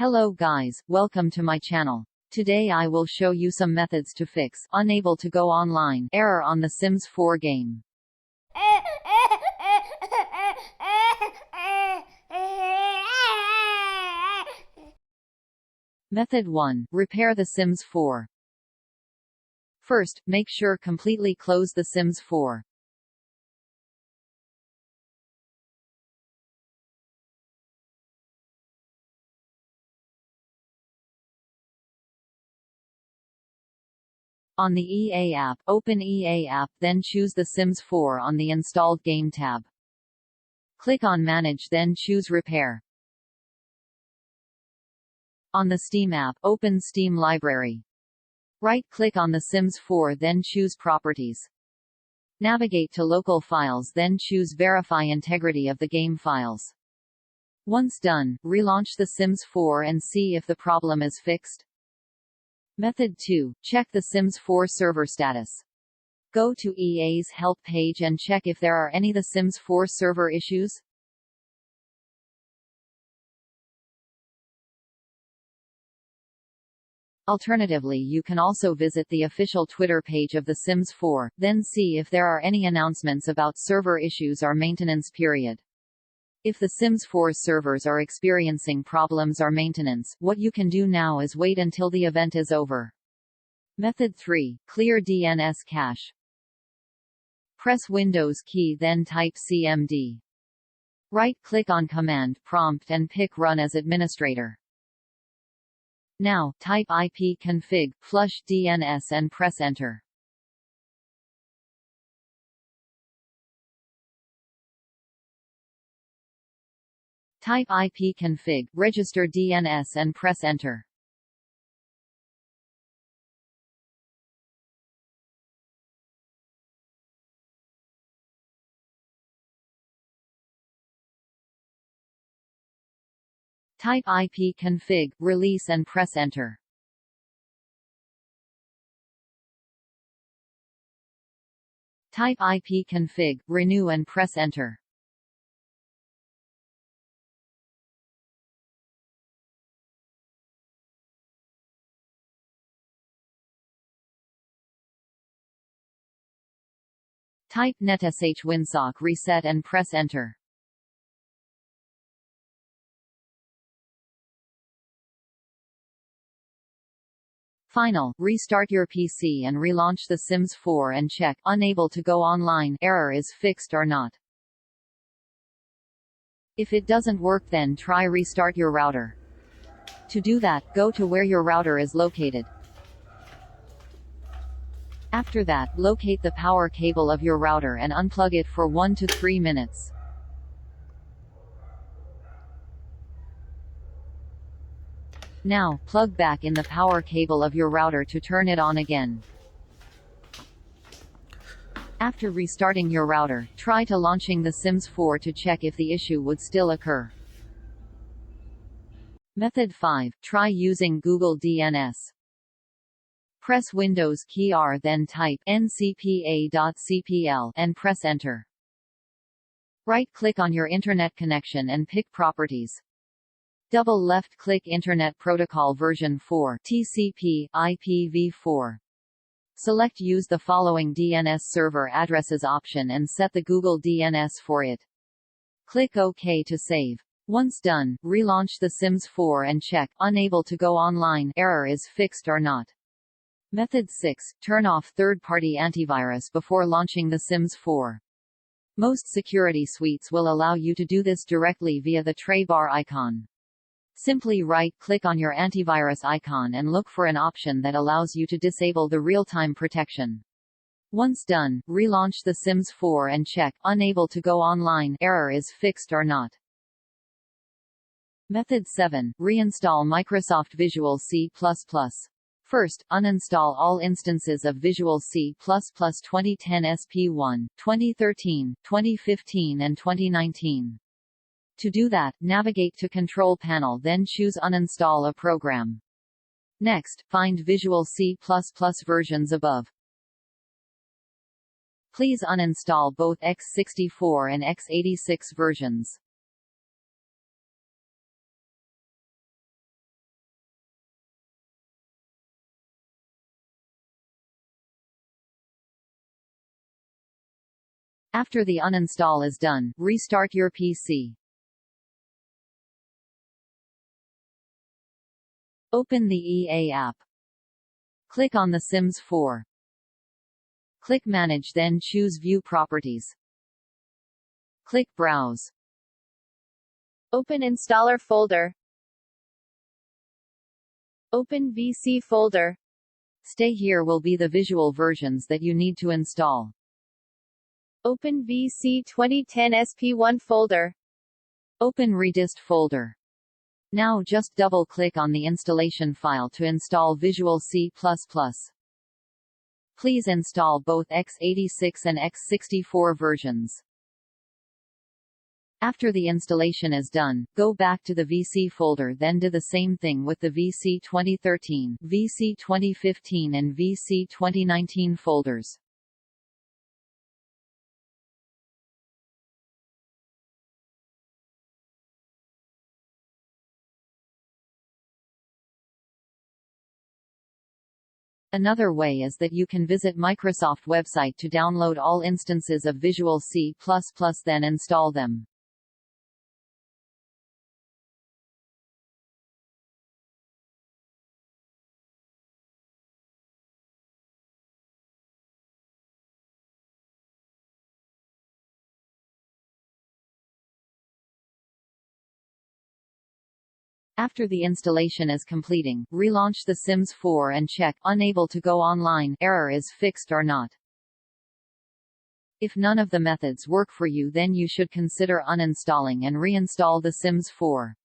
Hello guys, welcome to my channel. Today I will show you some methods to fix unable to go online error on The Sims 4 game. Method 1. Repair The Sims 4. First, make sure completely close The Sims 4. On the EA app, open EA app, then choose The Sims 4 on the Installed Game tab. Click on Manage, then choose Repair. On the Steam app, open Steam Library. Right-click on The Sims 4, then choose Properties. Navigate to Local Files, then choose Verify integrity of the game files. Once done, relaunch The Sims 4 and see if the problem is fixed. Method 2. Check The Sims 4 server status. Go to EA's help page and check if there are any The Sims 4 server issues. Alternatively, you can also visit the official Twitter page of The Sims 4, then see if there are any announcements about server issues or maintenance period. If The Sims 4 servers are experiencing problems or maintenance, what you can do now is wait until the event is over. Method 3. Clear DNS cache. Press Windows key, then type CMD. Right-click on Command Prompt and pick Run as administrator. Now, type ipconfig flush DNS and press Enter. Type ipconfig register DNS and press Enter. Type ipconfig release and press Enter. Type ipconfig renew and press Enter. Type netsh winsock reset and press Enter. Final, restart your PC and relaunch The Sims 4 and check unable to go online error is fixed or not. If it doesn't work, then try restart your router. To do that, go to where your router is located. After that, locate the power cable of your router and unplug it for 1 to 3 minutes. Now, plug back in the power cable of your router to turn it on again. After restarting your router, try to launching The Sims 4 to check if the issue would still occur. Method 5. Try using Google DNS. Press Windows key R, then type ncpa.cpl and press Enter. Right-click on your internet connection and pick Properties. Double left-click Internet Protocol version 4 (TCP, IPv4). Select Use the following DNS server addresses option and set the Google DNS for it. Click OK to save. Once done, relaunch The Sims 4 and check unable to go online error is fixed or not. Method 6. Turn off third-party antivirus before launching The Sims 4. Most security suites will allow you to do this directly via the tray bar icon. Simply right-click on your antivirus icon and look for an option that allows you to disable the real-time protection. Once done, relaunch The Sims 4 and check unable to go online error is fixed or not. Method 7. Reinstall Microsoft Visual C++. First, uninstall all instances of Visual C++ 2010 SP1, 2013, 2015 and 2019. To do that, navigate to Control Panel, then choose Uninstall a program. Next, find Visual C++ versions above. Please uninstall both x64 and x86 versions. After the uninstall is done, restart your PC. Open the EA app. Click on the Sims 4. Click Manage, then choose View Properties. Click Browse. Open Installer folder. Open VC folder. Stay here will be the visual versions that you need to install. Open VC 2010 SP1 folder. Open Redist folder. Now just double-click on the installation file to install Visual C++. Please install both x86 and x64 versions. After the installation is done, go back to the VC folder, then do the same thing with the VC 2013, VC 2015 and VC 2019 folders. Another way is that you can visit Microsoft website to download all instances of Visual C++, then install them. After the installation is completing, relaunch The Sims 4 and check "Unable to go online" error is fixed or not. If none of the methods work for you, then you should consider uninstalling and reinstall The Sims 4.